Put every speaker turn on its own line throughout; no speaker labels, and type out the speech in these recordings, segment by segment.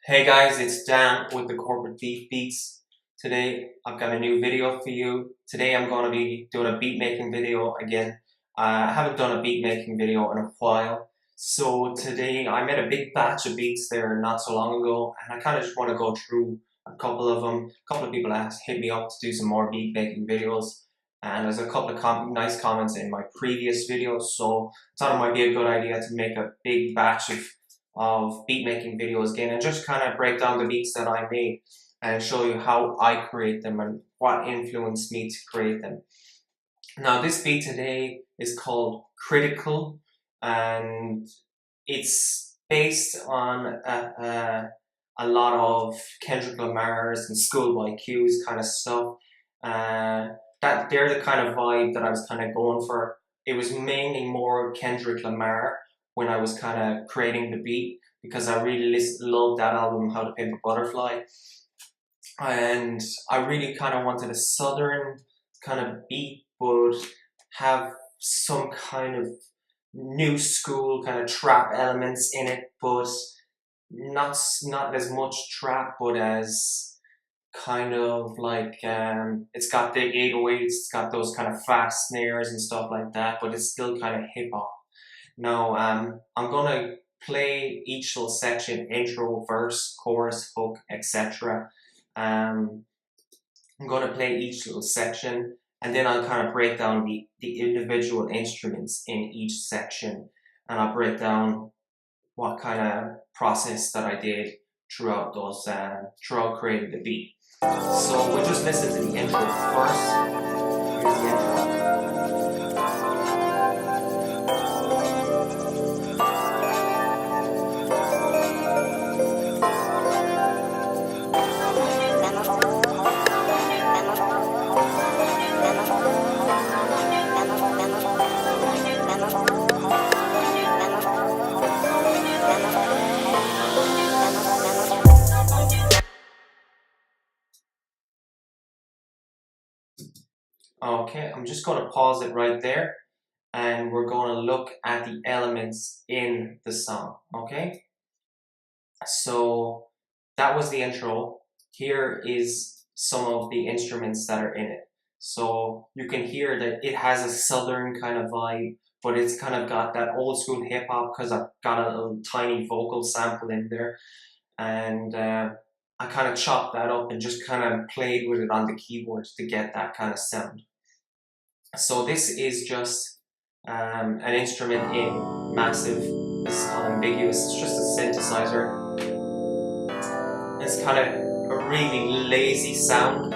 Hey guys, it's Dan with the Corporate Beef Beats. Today I've got a new video for you. Today I'm going to be doing a beat making video again. I haven't done a beat making video in a while. So today I made a big batch of beats there not so long ago, and I kind of just want to go through a couple of them. A couple of people asked, hit me up to do some more beat making videos, and there's a couple of nice comments in my previous videos, so I thought it might be a good idea to make a big batch of beat making videos again and just kind of break down the beats that I made and show you how I create them and what influenced me to create them. Now this beat today is called Critical, and it's based on a lot of Kendrick Lamar's and SchoolBoy Q's kind of stuff. That they're the kind of vibe that I was kind of going for. It was mainly more Kendrick Lamar when I was kind of creating the beat, because I really loved that album, How to Pimp a Butterfly, and I really kind of wanted a southern kind of beat, but have some kind of new school kind of trap elements in it, but not as much trap, but as kind of like it's got the 808s, it's got those kind of fast snares and stuff like that, but it's still kind of hip hop. Now I'm gonna play each little section: intro, verse, chorus, hook, etc. I'm gonna play each little section, and then I'll kind of break down the individual instruments in each section, and I'll break down what kind of process that I did throughout throughout creating the beat. So we'll just listen to the intro first. Here's the intro. Okay, I'm just going to pause it right there, and we're going to look at the elements in the song. Okay, so that was the intro. Here is some of the instruments that are in it. So you can hear that it has a southern kind of vibe, but it's kind of got that old school hip hop because I've got a little tiny vocal sample in there, and I kind of chopped that up and just kind of played with it on the keyboards to get that kind of sound. So this is just an instrument in massive. This is called ambiguous. It's just a synthesizer. It's kind of a really lazy sound,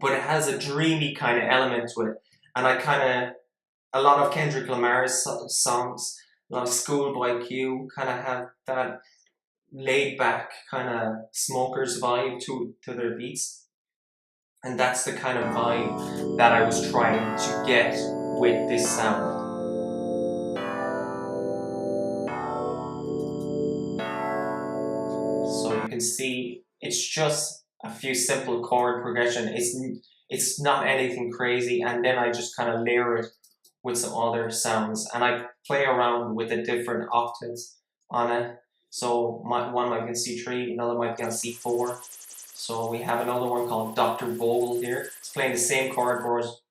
but it has a dreamy kind of element to it. And a lot of Kendrick Lamar's songs, a lot of Schoolboy Q kind of have that laid back kind of smokers vibe to their beats. And that's the kind of vibe that I was trying to get with this sound. So you can see it's just a few simple chord progression. It's not anything crazy, and then I just kind of layer it with some other sounds, and I play around with the different octaves on it. So one might be on C3, another might be on C4. So we have another one called Dr. Vogel here. It's playing the same chord chords,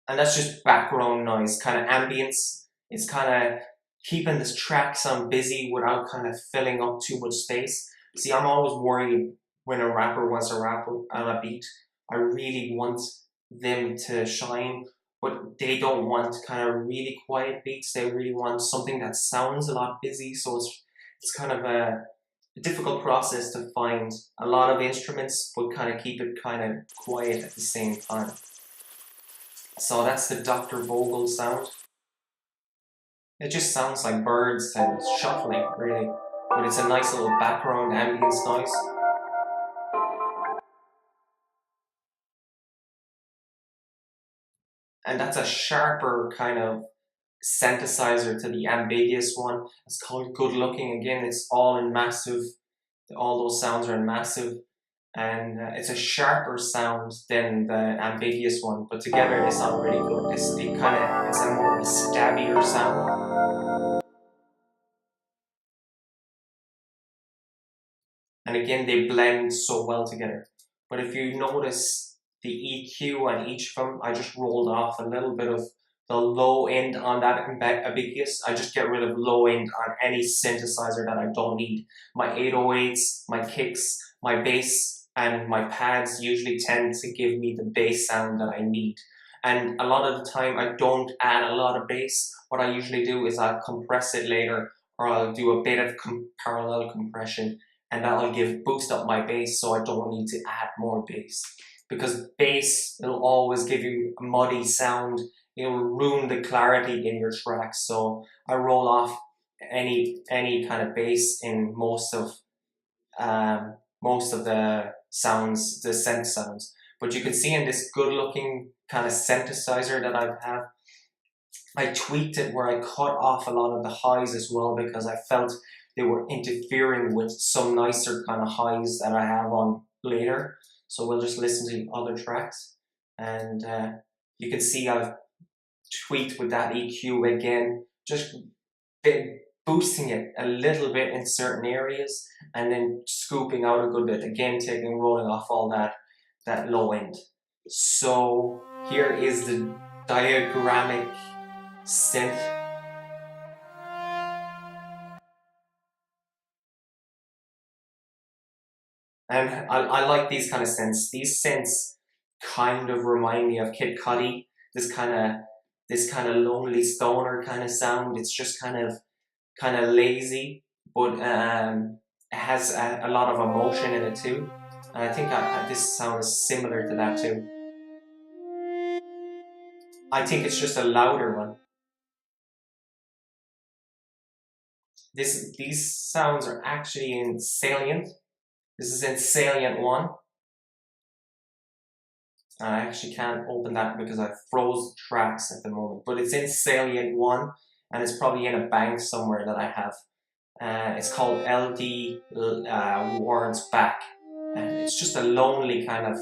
and that's just background noise, kind of ambience. It's kind of keeping this track sound busy without kind of filling up too much space. See, I'm always worried when a rapper wants to rap on a beat. I really want them to shine, but they don't want kind of really quiet beats. They really want something that sounds a lot busy. So it's kind of a difficult process to find a lot of instruments, but kind of keep it kind of quiet at the same time. So that's the Dr. Vogel sound. It just sounds like birds and shuffling, really. But it's a nice little background ambience noise. And that's a sharper kind of synthesizer to the ambiguous one. It's called Good Looking. Again, it's all in massive. All those sounds are in massive. And it's a sharper sound than the ambiguous one, but together they sound really good. It's a more of a stabbier sound. and again they blend so well together. But if you notice the EQ on each of them, I just rolled off a little bit of the low end on that ambiguous. I just get rid of low end on any synthesizer that I don't need. My 808s, my kicks, my bass, and my pads usually tend to give me the bass sound that I need. And a lot of the time I don't add a lot of bass. What I usually do is I'll compress it later, or I'll do a bit of parallel compression, and that'll boost up my bass so I don't need to add more bass. Because bass will always give you a muddy sound. It will ruin the clarity in your track. So I roll off any kind of bass in most of the sounds, the synth sounds. But you can see in this good looking kind of synthesizer that I have, I tweaked it where I cut off a lot of the highs as well, because I felt they were interfering with some nicer kind of highs that I have on later. So we'll just listen to the other tracks, and you can see I've tweaked with that EQ again, just boosting it a little bit in certain areas, and then scooping out a good bit, again rolling off all that low end. So here is the diagrammic synth. And I like these kind of synths. These synths kind of remind me of Kid Cudi. This kind of lonely stoner kind of sound. It's just kind of lazy, but it has a lot of emotion in it too. And I think this sound is similar to that too. I think it's just a louder one. These sounds are actually in Salient. This is in Salient 1. I actually can't open that because I froze tracks at the moment, but it's in Salient 1, and it's probably in a bank somewhere that I have. It's called LD Warrants Back, and it's just a lonely kind of...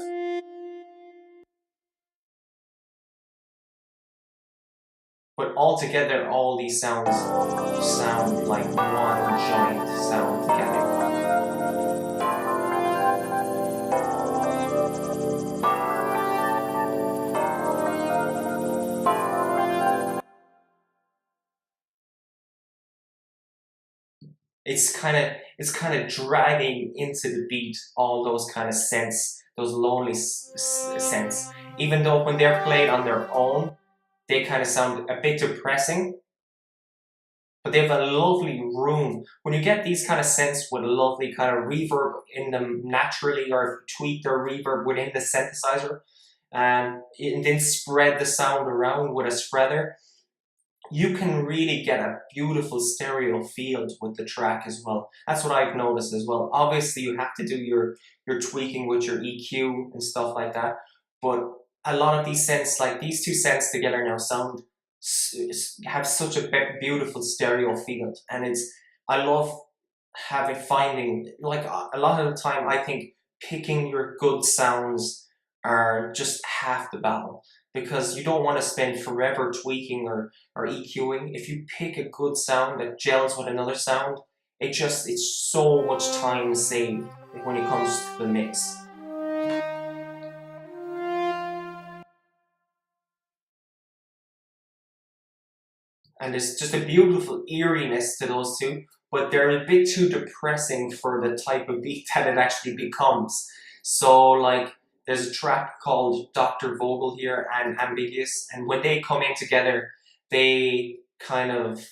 But altogether, all these sounds sound like one giant sound together. It's kind of dragging into the beat all those kind of synths, those lonely synths. Even though when they're played on their own, they kind of sound a bit depressing, but they have a lovely room. When you get these kind of synths with a lovely kind of reverb in them naturally, or if you tweak their reverb within the synthesizer, and then spread the sound around with a spreader, you can really get a beautiful stereo field with the track as well. That's what I've noticed as well. Obviously, you have to do your tweaking with your EQ and stuff like that, but a lot of these synths, like these two synths together now, have such a beautiful stereo field, and I love finding, like, a lot of the time I think picking your good sounds are just half the battle, because you don't want to spend forever tweaking or EQing. If you pick a good sound that gels with another sound, it's so much time saved when it comes to the mix. And there's just a beautiful eeriness to those two, but they're a bit too depressing for the type of beat that it actually becomes. So, like, there's a track called Dr. Vogel here and Ambiguous, and when they come in together, they kind of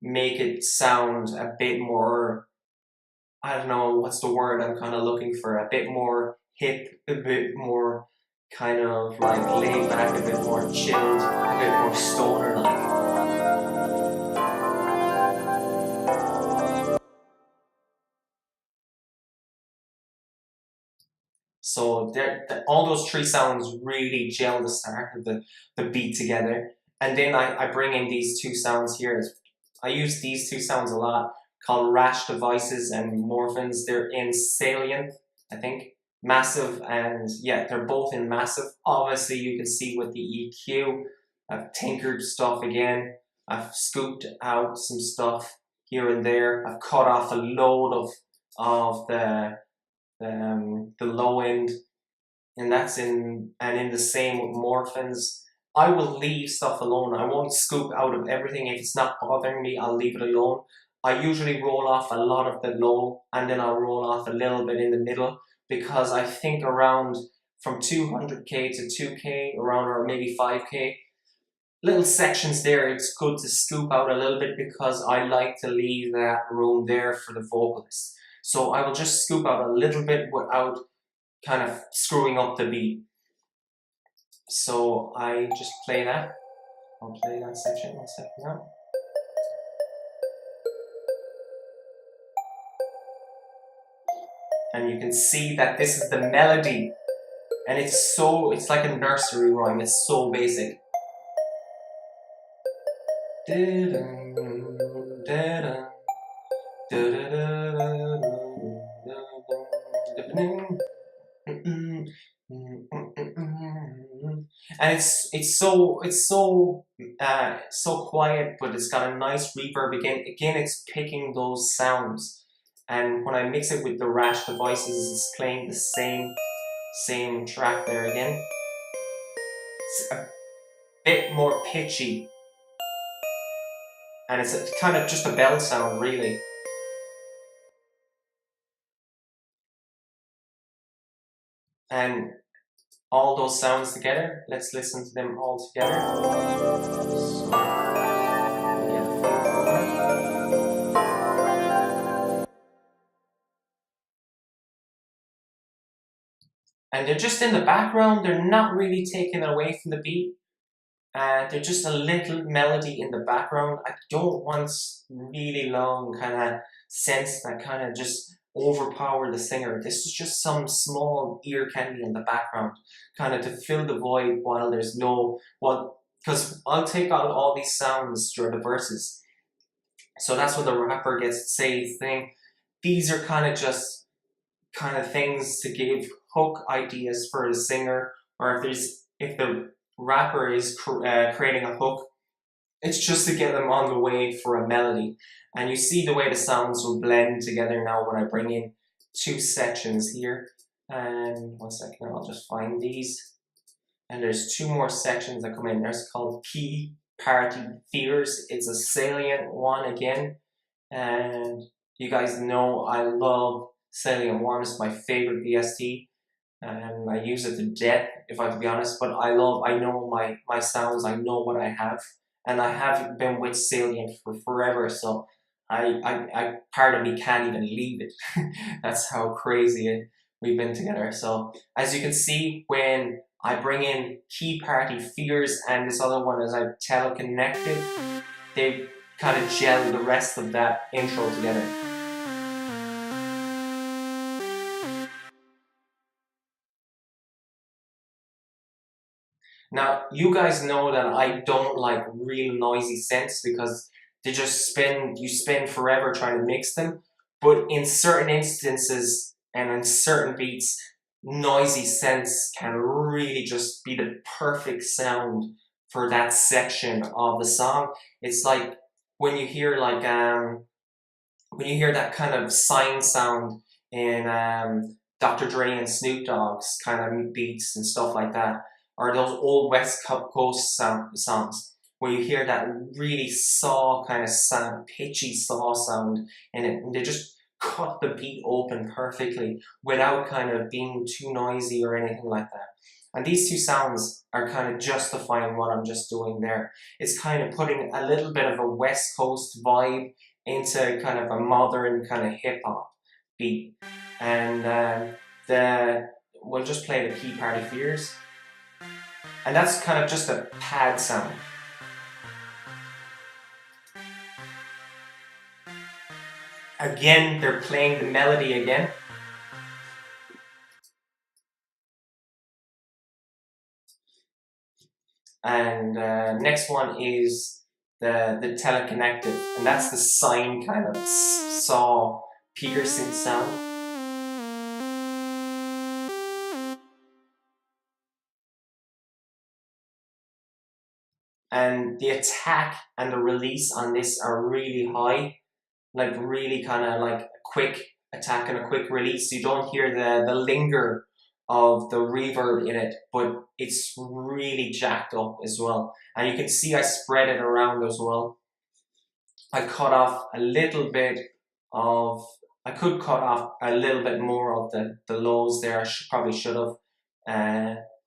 make it sound a bit more, I don't know, what's the word I'm kind of looking for, a bit more hip, a bit more kind of like laid back, a bit more chilled, a bit more stoner-like. So all those three sounds really gel the start of the beat together. And then I bring in these two sounds here. I use these two sounds a lot, called Rash Devices and Morphins. They're in Salient, I think. Massive, and yeah, they're both in Massive. Obviously, you can see with the EQ, I've tinkered stuff again. I've scooped out some stuff here and there. I've cut off a load of of the low end, and that's in the same with morphins. I will leave stuff alone. I won't scoop out of everything. If it's not bothering me, I'll leave it alone. I usually roll off a lot of the low, and then I'll roll off a little bit in the middle, because I think around from 200k to 2k, around, or maybe 5k, little sections there, it's good to scoop out a little bit, because I like to leave that room there for the vocalist. So I will just scoop out a little bit without kind of screwing up the beat. So I just play that. I'll play that section 1 second now. And you can see that this is the melody. And it's like a nursery rhyme. It's so basic. And it's so quiet, but it's got a nice reverb again. Again, it's picking those sounds, and when I mix it with the Rash devices, it's playing the same track there again. It's a bit more pitchy, and it's kind of just a bell sound, really. And all those sounds together, let's listen to them all together. And they're just in the background, they're not really taken away from the beat. They're just a little melody in the background. I don't want really long kind of synths that kind of just overpower the singer. This is just some small ear candy in the background, kind of to fill the void while there's no, because I'll take out all these sounds during the verses. So that's when the rapper gets to say his thing. These are kind of just kind of things to give hook ideas for the singer, or if the rapper is creating a hook, it's just to get them on the way for a melody. And you see the way the sounds will blend together now when I bring in 2 sections here. And 1 second, I'll just find these. And there's 2 more sections that come in. There's called Key Party Fears. It's a salient one again. And you guys know I love Salient 1. It's my favorite VST. And I use it to death, if I have to be honest, but I know my sounds, I know what I have, and I have been with Salient for forever, so part of me can't even leave it. That's how crazy we've been together. So as you can see, when I bring in Key Party Fears and this other one as I Teleconnected, they kind of gel the rest of that intro together. Now, you guys know that I don't like real noisy synths, because they just you spend forever trying to mix them. But in certain instances and in certain beats, noisy synths can really just be the perfect sound for that section of the song. It's like when you hear that kind of sine sound in Dr. Dre and Snoop Dogg's kind of beats and stuff like that, or those old West Coast songs, where you hear that really saw kind of sound, pitchy saw sound in it, and they just cut the beat open perfectly without kind of being too noisy or anything like that. And these 2 sounds are kind of justifying what I'm just doing there. It's kind of putting a little bit of a West Coast vibe into kind of a modern kind of hip hop beat. And we'll just play the Key Party Fears. And that's kind of just a pad sound. Again, they're playing the melody again. And next one is the Teleconnected, and that's the sine kind of saw piercing sound. And the attack and the release on this are really high, like really kind of like quick, attack and a quick release. You don't hear the linger of the reverb in it, but it's really jacked up as well. And you can see I spread it around as well. I cut off a little bit of, I could cut off a little bit more of the lows there. I probably should have.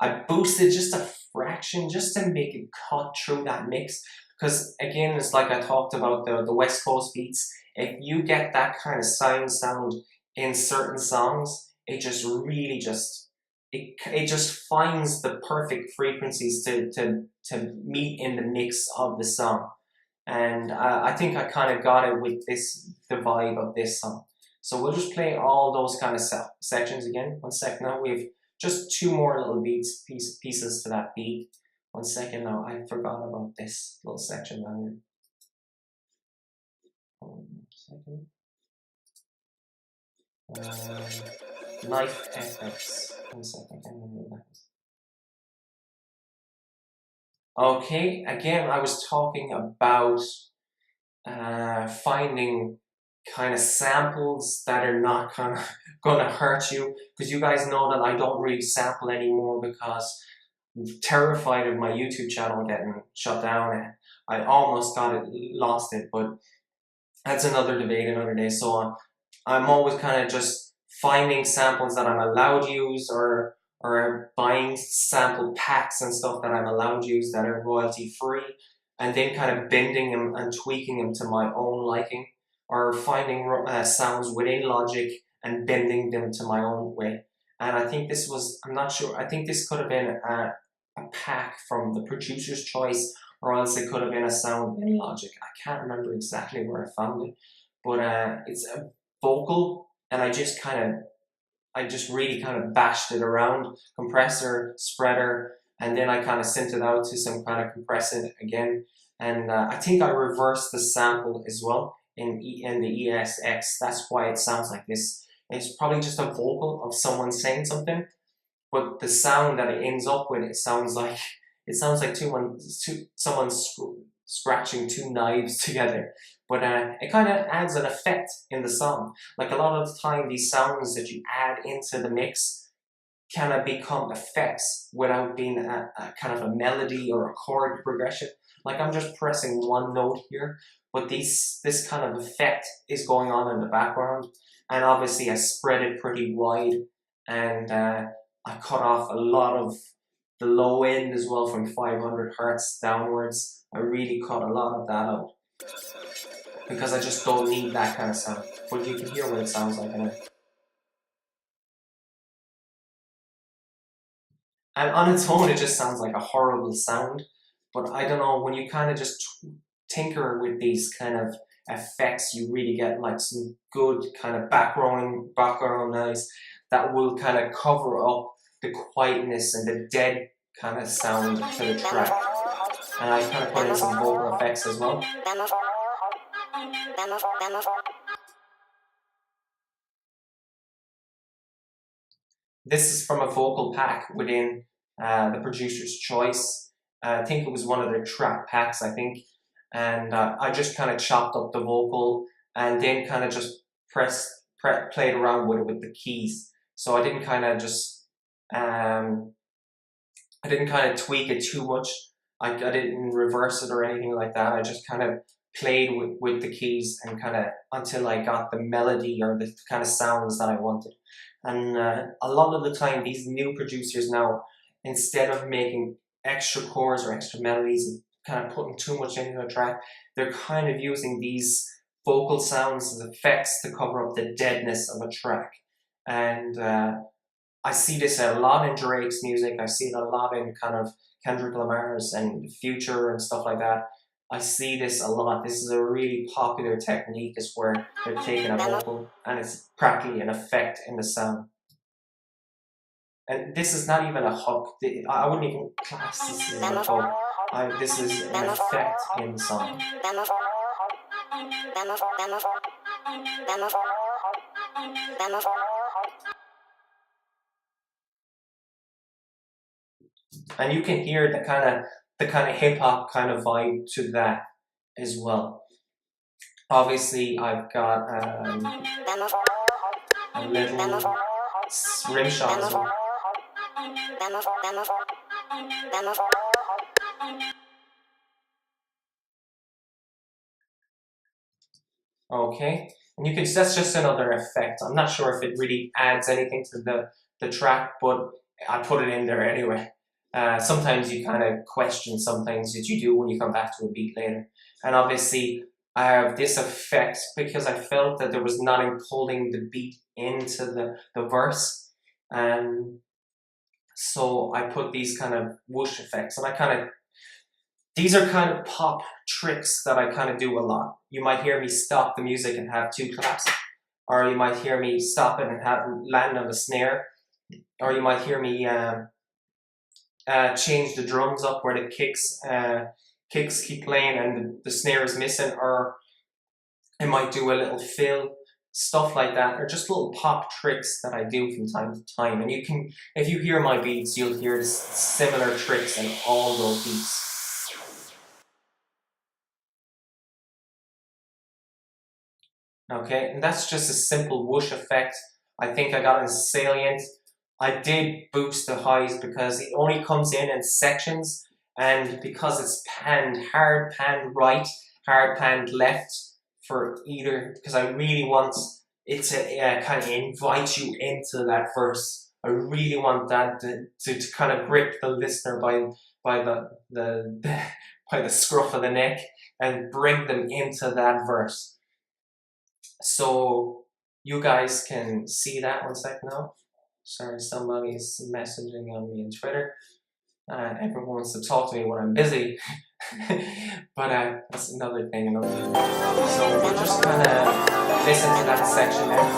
I boosted just a fraction just to make it cut through that mix. Because again, it's like I talked about the West Coast beats. If you get that kind of sound in certain songs, it just really it just finds the perfect frequencies to meet in the mix of the song. And I think I kind of got it with the vibe of this song. So we'll just play all those kind of sections again. 1 second now. We have just 2 more little pieces to that beat. 1 second now. I forgot about this little section down here. 1 second. Knife effects. 1 second. I can't remember that. Okay, again, I was talking about finding kind of samples that are not kind of gonna hurt you, because you guys know that I don't really sample anymore because I'm terrified of my YouTube channel getting shut down. I almost lost it, but that's another debate another day. So I'm always kind of just finding samples that I'm allowed to use, or buying sample packs and stuff that I'm allowed to use that are royalty free, and then kind of bending them and tweaking them to my own liking, or finding sounds within Logic and bending them to my own way. And I think this was, I'm not sure, I think this could have been a pack from the producer's choice, or else it could have been a sound in Logic. I can't remember exactly where I found it, but it's a vocal, and I just really kind of bashed it around, compressor, spreader, and then I kind of sent it out to some kind of compressor again. And I think I reversed the sample as well in the ESX. That's why it sounds like this. It's probably just a vocal of someone saying something, but the sound that it ends up with, it sounds like someone scratching 2 knives together. But it kind of adds an effect in the song. Like a lot of the time, these sounds that you add into the mix kind of become effects without being a kind of a melody or a chord progression. Like I'm just pressing 1 note here, but this kind of effect is going on in the background. And obviously I spread it pretty wide, and I cut off a lot of the low end as well from 500 hertz downwards. I really cut a lot of that out, because I just don't need that kind of sound. But you can hear what it sounds like in it. And on its own, it just sounds like a horrible sound. But I don't know, when you kind of just tinker with these kind of effects, you really get like some good kind of background noise that will kind of cover up the quietness and the dead kind of sound to the track. And I kind of put in some vocal effects as well. This is from a vocal pack within the producer's choice. I think it was one of their track packs, I think. And I just kind of chopped up the vocal and then kind of just played around with it with the keys. So I didn't kind of just, I didn't kind of tweak it too much. I didn't reverse it or anything like that. I just kind of played with the keys and kind of until I got the melody or the kind of sounds that I wanted. And a lot of the time, these new producers now, instead of making extra chords or extra melodies and kind of putting too much into a track, they're kind of using these vocal sounds as effects to cover up the deadness of a track. And I see this a lot in Drake's music. I see it a lot in kind of Kendrick Lamar's and Future and stuff like that. I see this a lot. This is a really popular technique, is where they're taking a vocal and it's practically an effect in the sound. And this is not even a hook. I wouldn't even class this as a hook. This is an effect in the song. And you can hear the kind of hip hop kind of vibe to that as well. Obviously, I've got a little rim shot as well. Okay, and you can, that's just another effect. I'm not sure if it really adds anything to the track, but I put it in there anyway. Sometimes you kind of question some things that you do when you come back to a beat later. And obviously I have this effect because I felt that there was nothing pulling the beat into the verse. So I put these kind of whoosh effects, and these are kind of pop tricks that I kind of do a lot. You might hear me stop the music and have 2 claps, or you might hear me stop it and have land on the snare, or you might hear me change the drums up where the kicks keep playing and the snare is missing, or I might do a little fill, stuff like that, or just little pop tricks that I do from time to time. And you can, if you hear my beats, you'll hear similar tricks in all those beats. Okay, and that's just a simple whoosh effect. I think I got it as salient. I did boost the highs because it only comes in sections, and because it's panned hard, panned right, hard panned left for either, because I really want it to kind of invite you into that verse. I really want that to kind of grip the listener by the scruff of the neck and bring them into that verse. So you guys can see that. One second now. Sorry, somebody's messaging on me on Twitter. Everyone wants to talk to me when I'm busy. But that's another thing. So we're just gonna listen to that section there.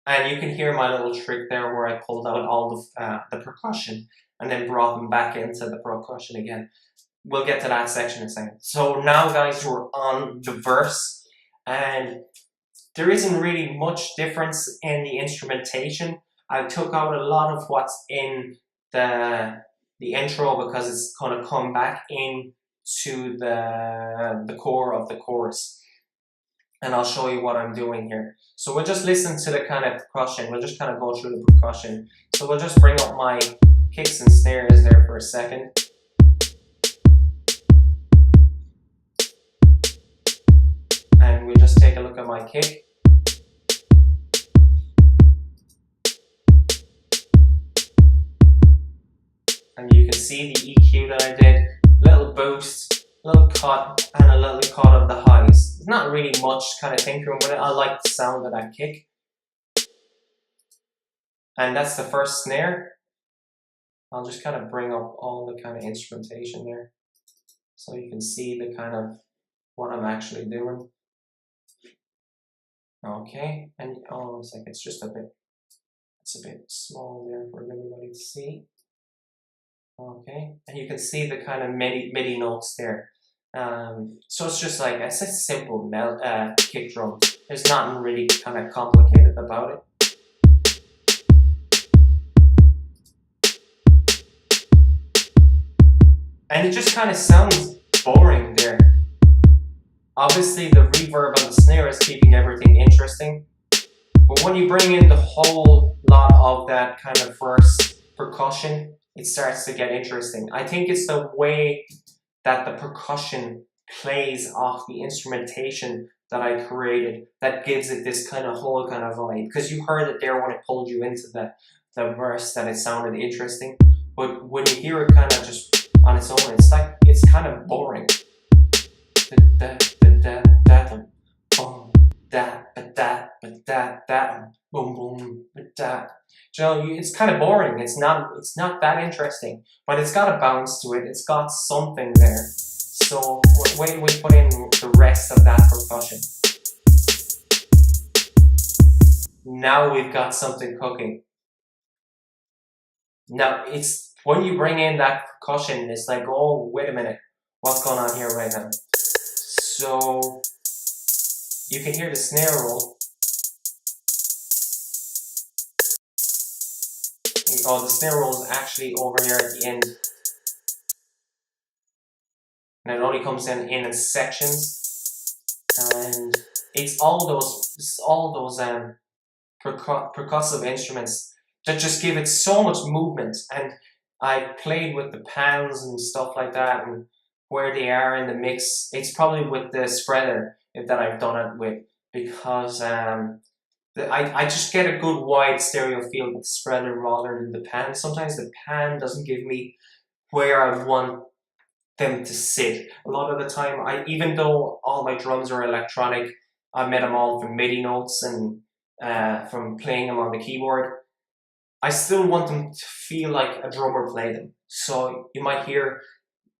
And you can hear my little trick there where I pulled out all the percussion and then brought them back into the percussion again. We'll get to that section in a second. So now, guys, we're on the verse, and there isn't really much difference in the instrumentation. I took out a lot of what's in the intro because it's going to come back into the core of the chorus. And I'll show you what I'm doing here. So we'll just listen to the kind of percussion. We'll just kind of go through the percussion. So we'll just bring up my kicks and snares there for a second. And we'll just take a look at my kick. And you can see the EQ that I did. Little boost, little cut, and a little cut of the highs. There's not really much kind of tinkering with it. I like the sound of that kick. And that's the first snare. I'll just kind of bring up all the kind of instrumentation there, so you can see the kind of what I'm actually doing. Okay, and oh, it's like it's a bit small there for everybody to see. Okay, and you can see the kind of MIDI notes there. So it's just like, it's a simple kick drum. There's nothing really kind of complicated about it. And it just kind of sounds boring there. Obviously the reverb on the snare is keeping everything interesting. But when you bring in the whole lot of that kind of verse percussion, it starts to get interesting. I think it's the way that the percussion plays off the instrumentation that I created that gives it this kind of whole kind of vibe. Because you heard it there when it pulled you into the verse, that it sounded interesting. But when you hear it kind of just on its own, it's kind of boring. Boom boom da. You know, it's kind of boring. It's not that interesting, but it's got a bounce to it. It's got something there. So when we put in the rest of that percussion, now we've got something cooking. Now it's when you bring in that percussion, it's like, oh, wait a minute, what's going on here right now? So you can hear the snare roll. Oh, the snare roll is actually over here at the end, and it only comes in sections, and it's all those percussive instruments that just give it so much movement. And I played with the pans and stuff like that, and where they are in the mix. It's probably with the spreader that I've done it with, because I just get a good wide stereo feel with the spreader rather than the pan. Sometimes the pan doesn't give me where I want them to sit. A lot of the time, even though all my drums are electronic, I made them all from MIDI notes and from playing them on the keyboard, I still want them to feel like a drummer played them. So you might hear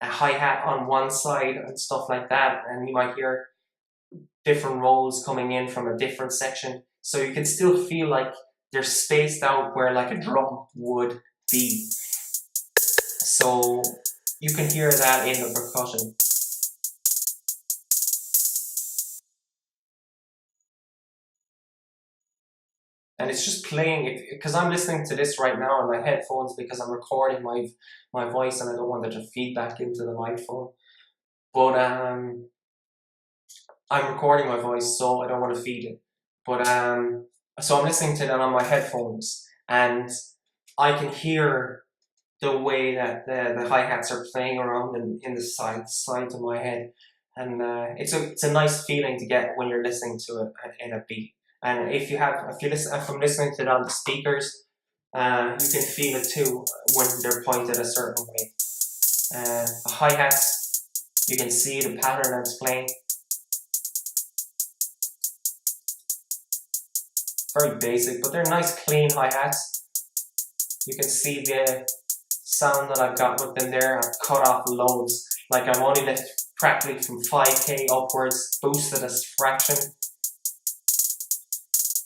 a hi-hat on one side and stuff like that, and you might hear different rolls coming in from a different section. So you can still feel like they're spaced out where like a drum would be. So you can hear that in the percussion. And it's just playing, because I'm listening to this right now on my headphones because I'm recording my voice and I don't want it to feed back into the microphone. But I'm recording my voice, so I don't want to feed it. But so I'm listening to that on my headphones, and I can hear the way that the hi-hats are playing around in the sides of my head. And it's a nice feeling to get when you're listening to it in a beat. And if I'm listening to it on the speakers, you can feel it too when they're pointed a certain way. The hi-hats, you can see the pattern that it's playing. Very basic, but they're nice clean hi-hats. You can see the sound that I've got with them there. I've cut off loads. Like I've only left practically from 5k upwards, boosted a fraction.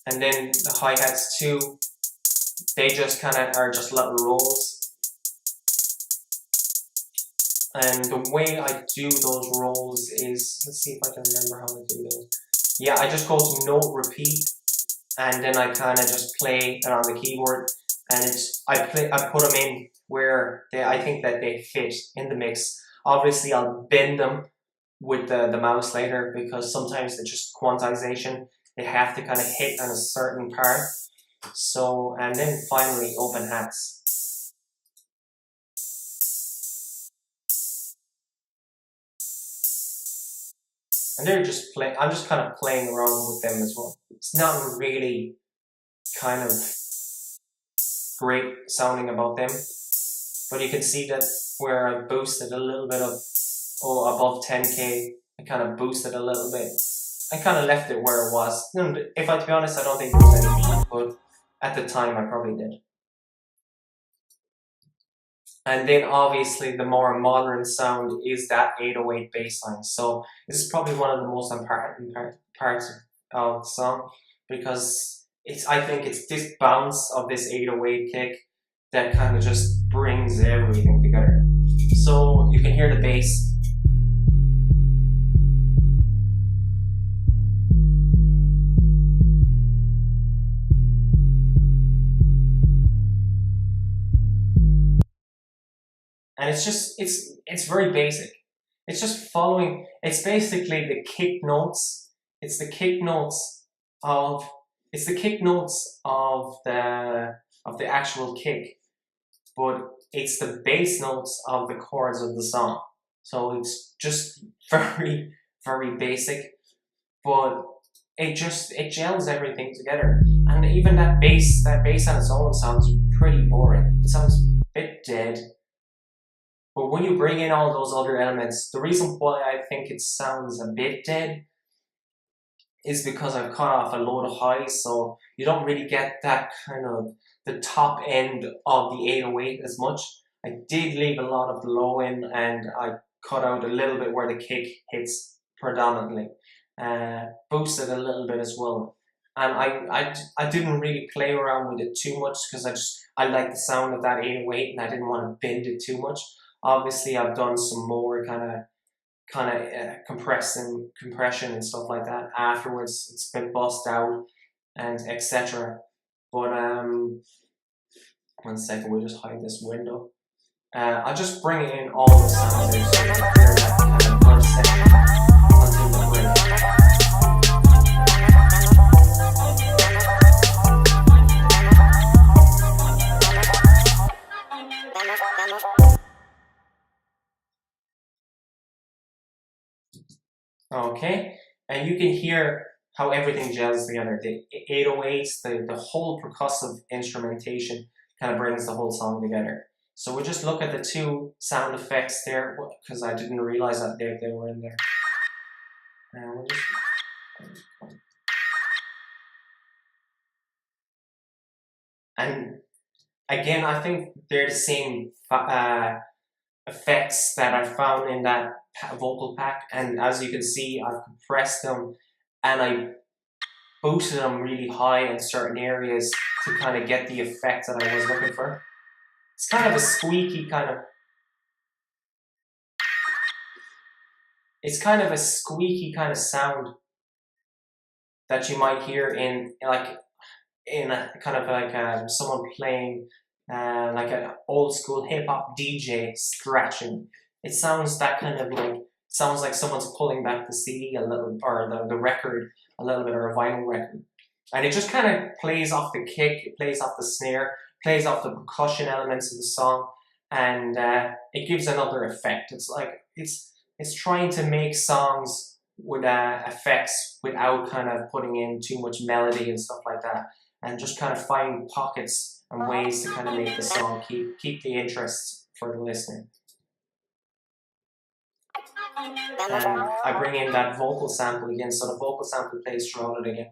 And then the hi-hats too, they just kind of are just little rolls. And the way I do those rolls is, let's see if I can remember how I do those. Yeah, I just go to note repeat, and then I kind of just play it on the keyboard, and I put them in where I think that they fit in the mix. Obviously, I'll bend them with the mouse later, because sometimes they're just quantization. They have to kind of hit on a certain part. So, and then finally, open hats. And they're just I'm just kind of playing around with them as well. It's not really kind of great sounding about them, but you can see that where I boosted a little bit of, above 10k, I kind of boosted a little bit. I kind of left it where it was. If I to be honest, I don't think there was anything, but at the time I probably did. And then obviously the more modern sound is that 808 bass line. So this is probably one of the most important parts of the song, because I think it's this bounce of this 808 kick that kind of just brings everything together. So you can hear the bass. And it's very basic. It's just following, it's basically the kick notes. It's the kick notes of the actual kick, but it's the bass notes of the chords of the song. So it's just very, very basic, but it gels everything together. And even that bass on its own sounds pretty boring. It sounds a bit dead. But when you bring in all those other elements, the reason why I think it sounds a bit dead is because I've cut off a load of highs, so you don't really get that kind of the top end of the 808 as much. I did leave a lot of the low end, and I cut out a little bit where the kick hits predominantly. Boosted a little bit as well. And I didn't really play around with it too much because I like the sound of that 808 and I didn't want to bend it too much. Obviously, I've done some more kind of compression and stuff like that afterwards. It's been bussed out and etc. But 1 second, we'll just hide this window. I'll just bring in all the sounds there so you can hear that kind of first section until the bridge. Okay, and you can hear how everything gels together. The 808s, the whole percussive instrumentation kind of brings the whole song together. So we'll just look at the 2 sound effects there, because I didn't realize that they were in there. We'll just... And again, I think they're the same effects that I found in that vocal pack, and as you can see, I've compressed them and I boosted them really high in certain areas to kind of get the effect that I was looking for. It's kind of a squeaky kind of... It's kind of a squeaky kind of sound that you might hear in a kind of like someone playing like an old school hip hop DJ scratching. It sounds that kind of like, sounds like someone's pulling back the CD a little, or the record a little bit, or a vinyl record. And it just kind of plays off the kick, it plays off the snare, plays off the percussion elements of the song, and it gives another effect. It's like, it's trying to make songs with effects without kind of putting in too much melody and stuff like that, and just kind of find pockets and ways to kind of make the song keep the interest for the listener. And I bring in that vocal sample again, so the vocal sample plays throughout it again.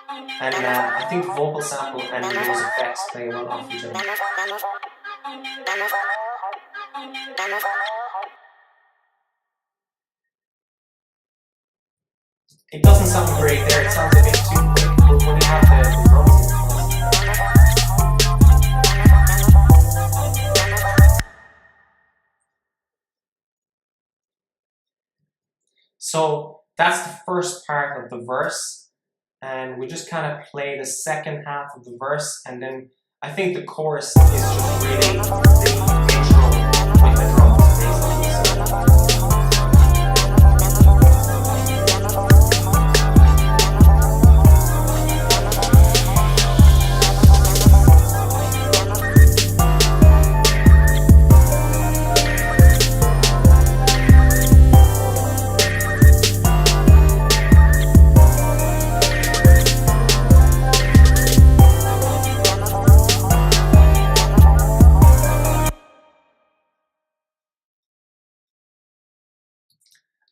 And I think vocal sample and those effects play well off each other. It doesn't sound great there, it sounds a bit too quick, but when you have the drums in So that's the first part of the verse, and we just kind of play the second half of the verse, and then I think the chorus is just really the intro with the drums, basically.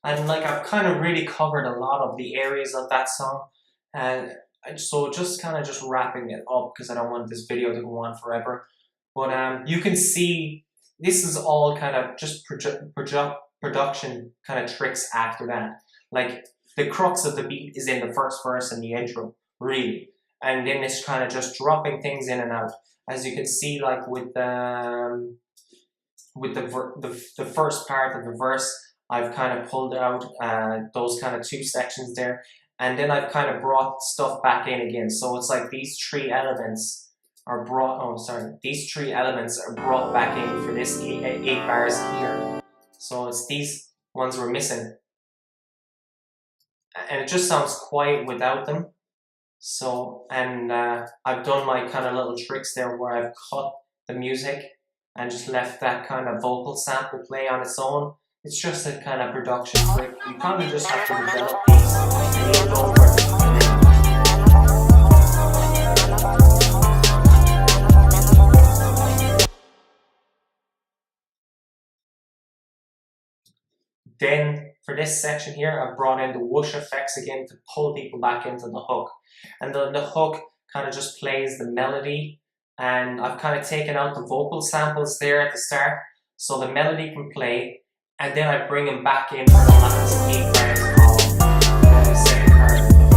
And like, I've kind of really covered a lot of the areas of that song, and so just kind of just wrapping it up because I don't want this video to go on forever. But you can see this is all kind of just production kind of tricks after that. Like, the crux of the beat is in the first verse and the intro, really, and then it's kind of just dropping things in and out. As you can see, like with the first part of the verse, I've kind of pulled out those kind of 2 sections there, and then I've kind of brought stuff back in again. So it's like these 3 elements are these 3 elements are brought back in for this 8 bars here. So it's these ones we're missing, and it just sounds quiet without them. So, and I've done my kind of little tricks there where I've cut the music and just left that kind of vocal sample play on its own. It's just a kind of production trick. You probably just have to develop these and you go for it. Then for this section here, I've brought in the whoosh effects again to pull people back into the hook. And the hook kind of just plays the melody, and I've kind of taken out the vocal samples there at the start, so the melody can play, and then I bring him back in for the last 8 bars of the second part of the hook.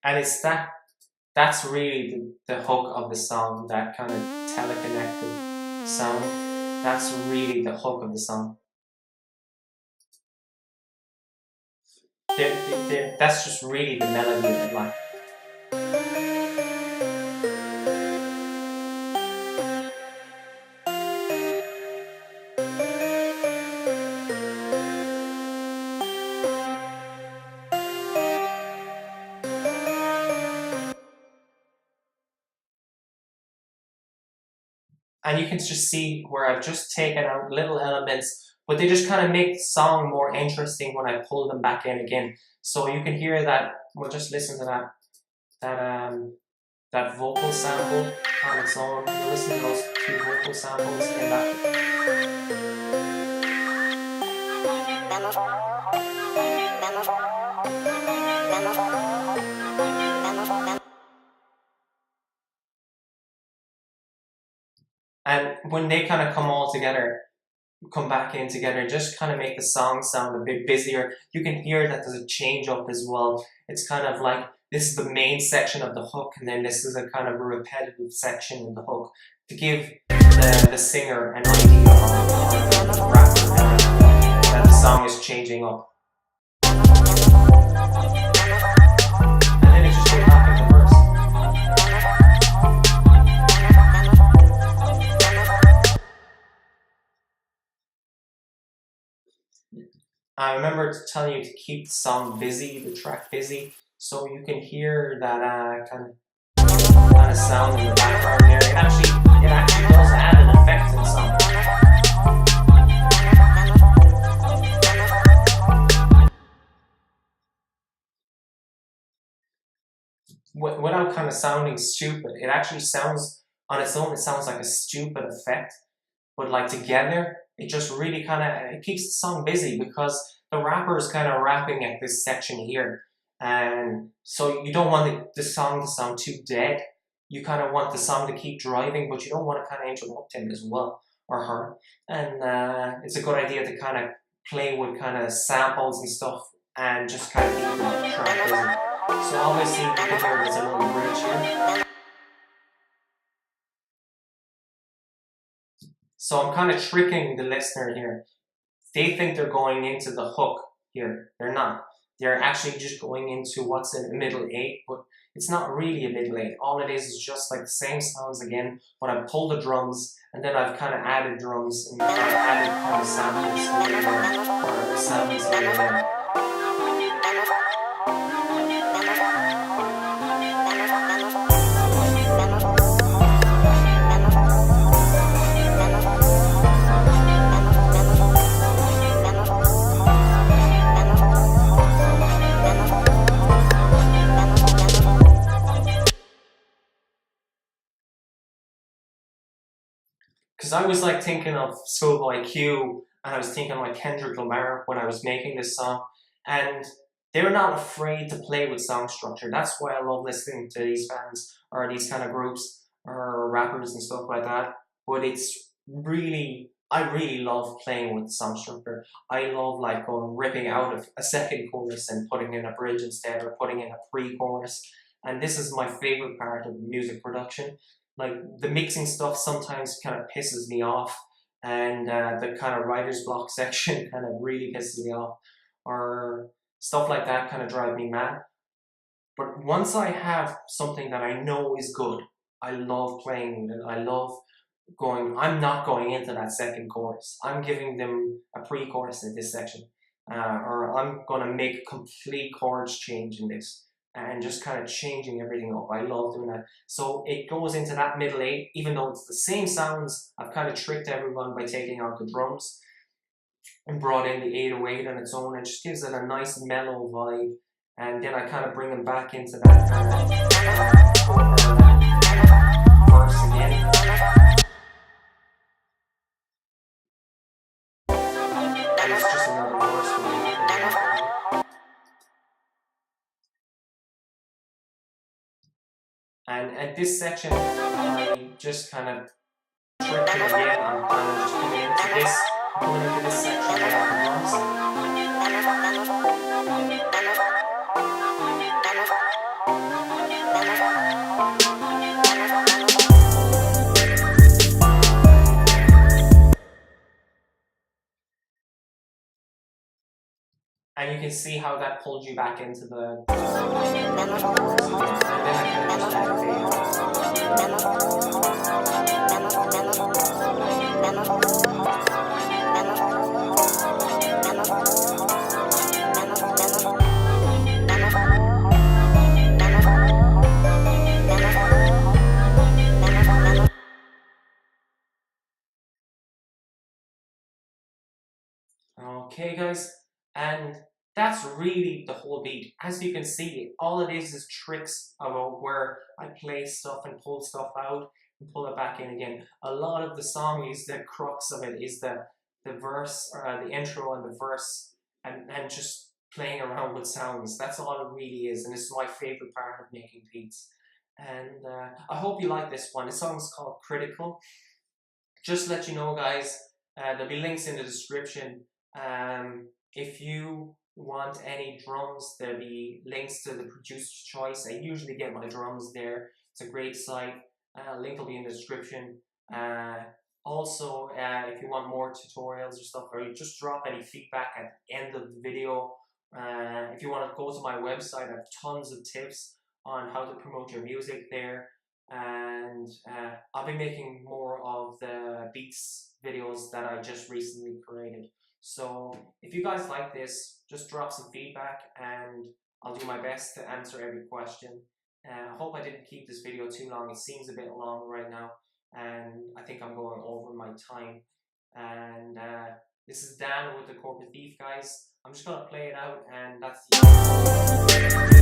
And it's that's really the hook of the song, that kind of teleconnected sound. That's really the hook of the song. That's just really the melody of it, like. And you can just see where I've just taken out little elements, but they just kind of make the song more interesting when I pull them back in again. So you can hear that. We'll just listen to that vocal sample on its own. You listen to those 2 vocal samples in that. And when they kind of come all together, come back in together, just kind of make the song sound a bit busier. You can hear that there's a change up as well. It's kind of like, this is the main section of the hook, and then this is a kind of a repetitive section in the hook to give the singer an idea or the rapper that the song is changing up. And then it just goes back into verse. I remember telling you to keep the song busy, the track busy, so you can hear that kind of sound in the background there. It actually does add an effect to the song. Without kind of sounding stupid, it actually sounds on its own. It sounds like a stupid effect, but like together, it just really it keeps the song busy, because the rapper is kind of rapping at this section here. And so you don't want the song to sound too dead. You kind of want the song to keep driving, but you don't want to kind of interrupt him as well, or her. And it's a good idea to kind of play with kind of samples and stuff, and just kind of keep the track busy. So obviously you can hear there's a little bridge here. So I'm kind of tricking the listener here. They think they're going into the hook here. They're not. They're actually just going into what's in the middle 8, but it's not really a middle 8. All it is just like the same sounds again, but I've pulled the drums, and then I've kind of added drums, and I've added kind of samples here or samples here and there. Because I was like thinking of SchoolBoy Q, and I was thinking like Kendrick Lamar when I was making this song, and they're not afraid to play with song structure. That's why I love listening to these bands or these kind of groups or rappers and stuff like that. But it's really, I really love playing with song structure. I love like ripping out of a second chorus and putting in a bridge instead, or putting in a pre-chorus. And this is my favorite part of music production. Like the mixing stuff sometimes kind of pisses me off, and the kind of writer's block section kind of really pisses me off, or stuff like that kind of drive me mad. But once I have something that I know is good, I love playing with it. I love I'm not going into that second chorus. I'm giving them a pre-chorus in this section, or I'm going to make a complete chords change in this, and just kind of changing everything up. I love doing that. So it goes into that middle 8, even though it's the same sounds. I've kind of tricked everyone by taking out the drums and brought in the 808 on its own. It just gives it a nice mellow vibe, and then I kind of bring them back into that kind of verse again. And it's just another verse for me. And at this section, I just kind of trick it again. I'm kind of just coming into this section of the drums. And you can see how that pulled you back into the Okay guys, and that's really the whole beat. As you can see, all it is tricks about where I play stuff and pull stuff out and pull it back in again. A lot of the song is the crux of it, is the verse, or the intro and the verse, and just playing around with sounds. That's all it really is, and it's my favorite part of making beats. And I hope you like this one. This song is called Critical. Just to let you know guys, there'll be links in the description. If you want any drums, there'll be links to the producer's choice. I usually get my drums there. It's a great site. Link will be in the description. Also, if you want more tutorials or stuff, or you just drop any feedback at the end of the video. If you want to go to my website, I have tons of tips on how to promote your music there. And I'll be making more of the beats videos that I just recently created. So if you guys like this, just drop some feedback and I'll do my best to answer every question. I hope I didn't keep this video too long. It seems a bit long right now, and I think I'm going over my time. And this is Dan with the Corporate Thief, guys. I'm just gonna play it out, and that's the